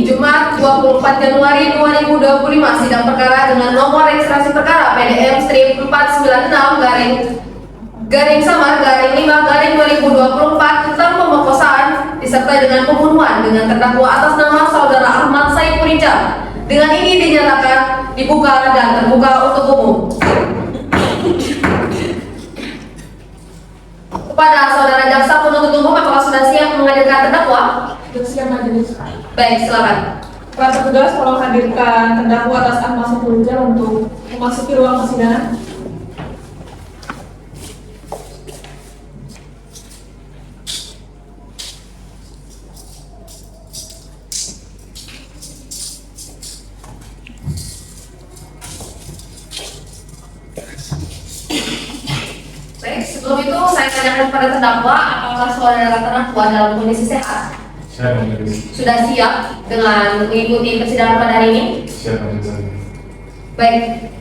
Jumat 24 Januari 2025 sidang perkara dengan nomor registrasi perkara PDM strip 496 garing samar garing 5 garing 2024 tentang pemerkosaan disertai dengan pembunuhan dengan terdakwa atas nama saudara Ahmad Saiful Rijal. Dengan ini dinyatakan dibuka dan terbuka untuk umum. Kepada saudara jaksa penuntut umum, apakah sudah siap menghadirkan terdakwa? Sudah siap majelis. Baik, silakan. Para petugas tolong hadirkan terdakwa atas Ahmad Saiful Rijal untuk memasuki ruang persidangan. Baik, sebelum itu saya tanyakan kepada terdakwa, apakah saudara terdakwa dalam kondisi sehat? Siap, majelis. Sudah siap dengan mengikuti persidangan pada hari ini? Siap, majelis. Baik.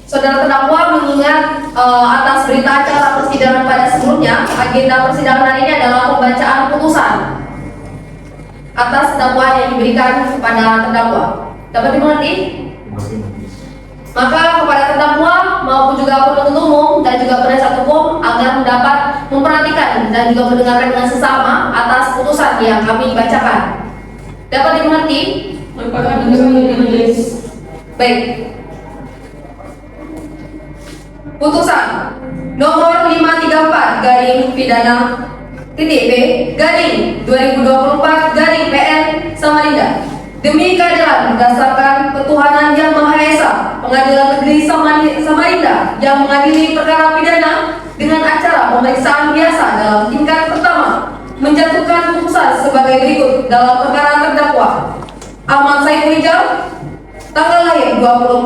Saudara terdakwa mengingat atas berita acara persidangan pada sebelumnya, agenda persidangan hari ini adalah pembacaan putusan atas dakwaan yang diberikan kepada terdakwa. Dapat dimengerti? Maka kepada terdakwa maupun juga penuntut umum dan juga penasihat hukum agar dapat memperhatikan dan juga mendengarkan dengan sesama atas putusan yang kami bacakan. Dapat dimengerti? Merupakan majelis. Baik. Putusan nomor 534 garing pidana titik B garing 2024 garing PN Samarinda. Demi keadilan berdasarkan ketuhanan yang Maha Esa, Pengadilan Negeri Samarinda yang mengadili perkara pidana dengan acara pemeriksaan biasa dalam tingkat pertama menjatuhkan putusan sebagai berikut dalam perkara terdakwa Ahmad Saiful Rijal, tanggal lahir 22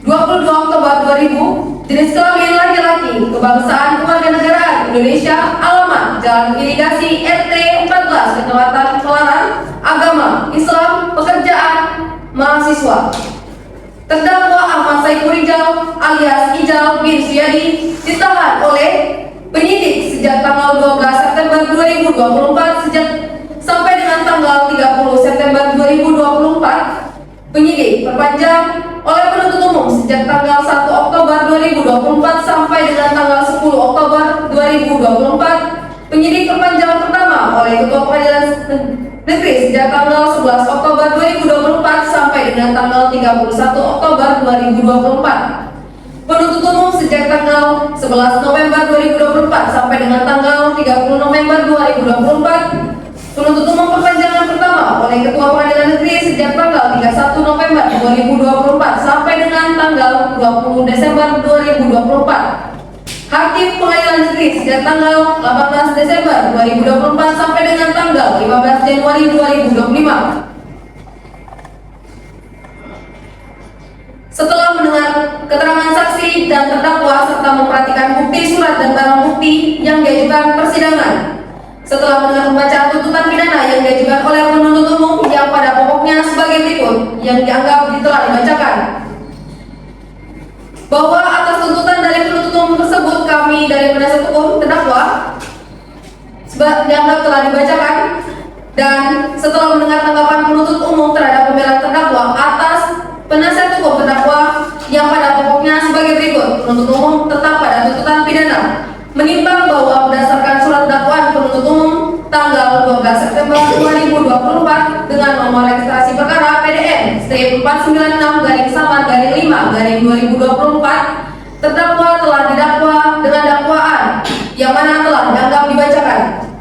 Oktober 2000, jenis kelamin laki-laki, kebangsaan kewarganegaraan Indonesia, alamat Jalan Irigasi RT 14 Kecamatan Pelaran, agama Islam, pekerjaan mahasiswa. Terdakwa Ahmad Saiful Rijal alias Ijal bin Suyadi ditahan oleh penyidik sejak tanggal 12 September 2024 sampai dengan tanggal 30 September 2024. Penyidik perpanjang oleh penuntut umum sejak tanggal 1 Oktober 2024 sampai dengan tanggal 10 Oktober 2024. Penyidik perpanjang pertama oleh Ketua Pengadilan Negeri sejak tanggal 11 Oktober 2024 sampai dengan tanggal 31 Oktober 2024. Penuntut umum sejak tanggal 11 November 2024 sampai dengan tanggal 30 November 2024. Penuntut umum perpanjangan pertama oleh Ketua Pengadilan Negeri sejak tanggal 31 November 2024 sampai dengan tanggal 20 Desember 2024. Hakim Pengadilan Negeri sejak tanggal 18 Desember 2024 sampai dengan tanggal 15 Januari 2025. Setelah mendengar keterangan saksi dan terdakwa serta memperhatikan bukti surat dan barang bukti yang diajukan persidangan, setelah mendengar pembacaan tuntutan pidana yang diajukan oleh penuntut umum yang pada pokoknya sebagai berikut yang dianggap telah dibacakan, bahwa atas tuntutan dari penuntut umum tersebut kami dari penasihat hukum terdakwa dianggap telah dibacakan, dan setelah mendengar tanggapan penuntut umum terhadap pembelaan terdakwa atas penasihat hukum terdakwa yang pada pokoknya sebagai berikut, penuntut umum tetap pada tuntutan pidana menimbang bahwa berdasarkan surat dakwaan penuntut umum tanggal 12 September 2024 dengan nomor registrasi perkara PDN strip 496 garing samar garing 5 garing 2024, terdakwa telah didakwa dengan dakwaan yang mana telah dianggap dibacakan.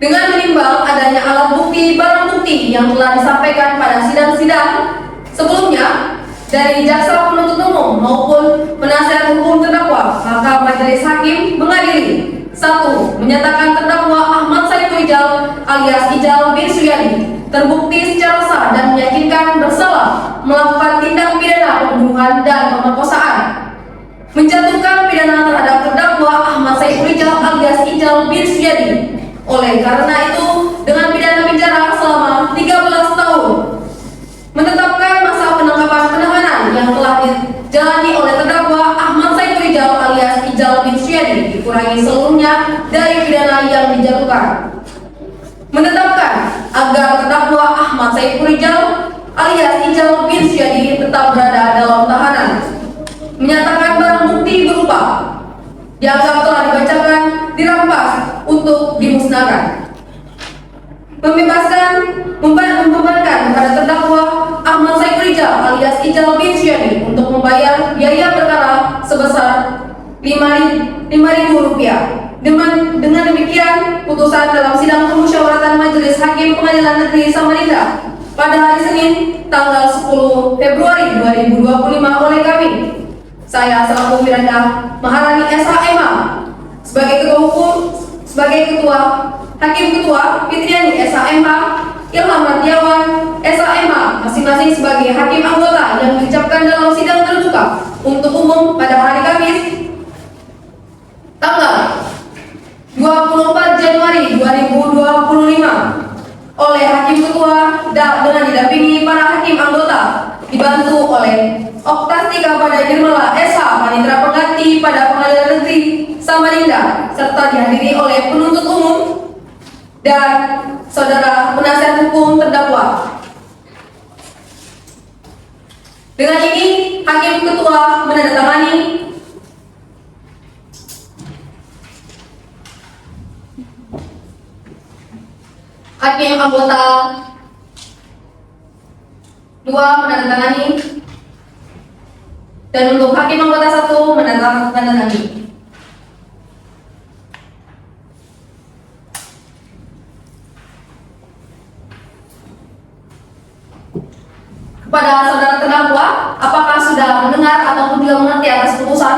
Dengan menimbang adanya alat bukti barang bukti yang telah disampaikan pada sidang-sidang sebelumnya dari jaksa penuntut umum maupun penasihat hukum terdakwa, maka majelis hakim mengadili: 1. Menyatakan terdakwa Ahmad Saiful Rijal alias Ijal bin Suyadi terbukti secara sah dan meyakinkan bersalah melakukan tindak pidana pembunuhan dan pemerkosaan, menjatuhkan pidana terhadap terdakwa Ahmad Saiful Rijal alias Ijal bin Suyadi. Oleh karena itu, dengan pidana penjara selama 13 tahun, menetapkan masa penangkapan penahanan yang telah dijalani oleh terdakwa Ahmad Saiful Rijal alias Ijal Saiful Rijal alias Ijal bin Syadi tetap berada dalam tahanan. Menyatakan barang bukti berupa dianggap telah dibacakan, dirampas untuk dimusnahkan. Membebankan kepada terdakwa Ahmad Saiful Rijal alias Ijal bin Syadi untuk membayar biaya perkara sebesar Rp5.000. Dengan demikian, putusan dalam sidang permusyawaratan Majelis Hakim Pengadilan Negeri Samarinda pada hari Senin tanggal 10 Februari 2025 oleh kami, saya selaku Miranda Maharani SHMH sebagai ketua, Hakim Ketua Fitriani SHMH, Ilham Radiawan SHMH masing-masing sebagai hakim anggota yang diucapkan dalam sidang terbuka untuk umum pada hari Kamis tanggal 24 Januari 2025 oleh Hakim Ketua dengan didampingi para hakim anggota dibantu oleh Oktastika pada Nirmala SH Panitra Pengganti pada Pengadilan Negeri Samarinda serta dihadiri oleh penuntut umum dan saudara penasihat hukum terdakwa. Dengan ini Hakim Ketua menandatangani Hakim anggota 2 menandatangani dan untuk hakim anggota 1 menandatangani. Kepada saudara terdakwa, apakah sudah mendengar ataupun juga mengerti atas putusan?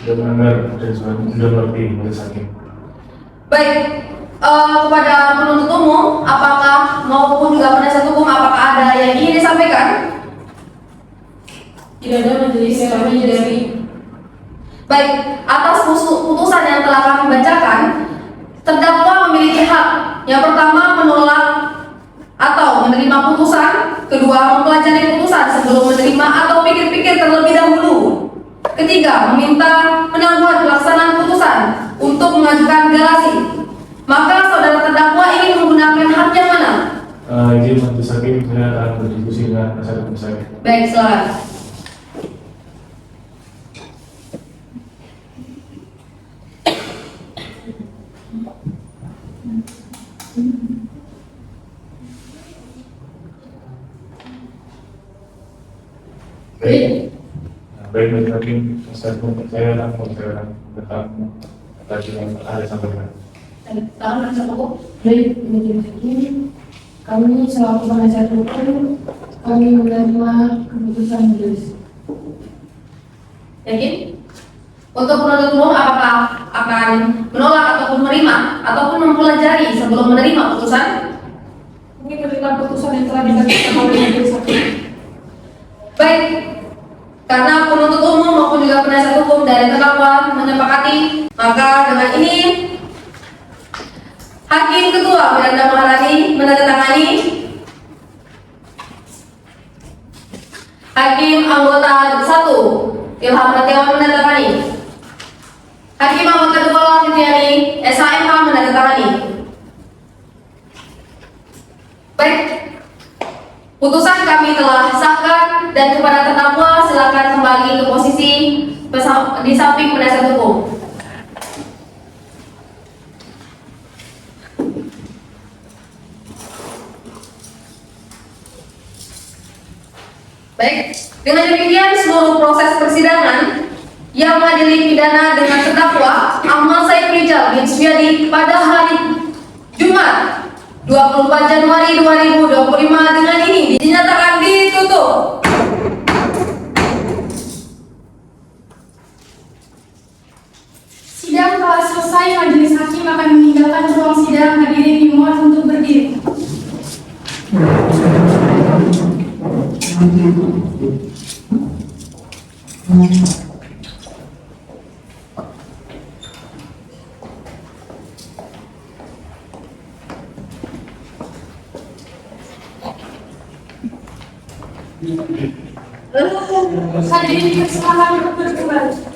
Sudah mendengar dan sudah mengerti Majelis Hakim. Baik, kepada penuntut umum, apakah maupun juga penasihat hukum, apakah ada yang ingin disampaikan? Tidak ada, majelis kami dari. Baik, atas putusan yang telah kami bacakan, terdakwa memiliki hak. Yang pertama, menolak atau menerima putusan. Kedua, mempelajari putusan sebelum menerima atau pikir-pikir terlebih dahulu. Ketiga, meminta penangguhan pelaksanaan putusan untuk mengajukan gerasi. Maka saudara terdakwa ingin menggunakan hak yang mana? Izin Majelis Hakim, saya akan berdiskusi dengan penasihat hukum saya. Baik, silakan. Baik, Majelis Hakim, penasihat hukum saya akan membicarakan tentang tadi yang ada sampaikan. Tangan penasihat hukum. Baik, majelis hakim, kami selaku penasihat hukum, kami menerima keputusan majelis. Yakin? Untuk penuntut umum, apakah akan menolak ataupun menerima ataupun mempelajari sebelum menerima putusan? Kami menerima putusan yang telah dibacakan oleh majelis hakim. Baik, karena penuntut umum maupun juga penasihat hukum dari terdakwa menyepakati, maka dengan ini Hakim Ketua Miranda Maharani menandatangani. Hakim anggota 1 Ilham Radiawan menandatangani. Hakim anggota 2 Fitriani SHMH menandatangani. Baik, putusan kami telah sahkan dan kepada terdakwa silakan kembali ke posisi di samping penasihat hukum. Baik, dengan demikian seluruh proses persidangan yang mengadili pidana dengan terdakwa Ahmad Saiful Rijal bin Syadi pada hari Jumat 24 Januari 2025 dengan ini dinyatakan ditutup. Sidang telah selesai, majelis hakim akan meninggalkan ruang sidang. Hadirin dimohon untuk berdiri. Hadirin dipersilakan untuk berdiri kembali.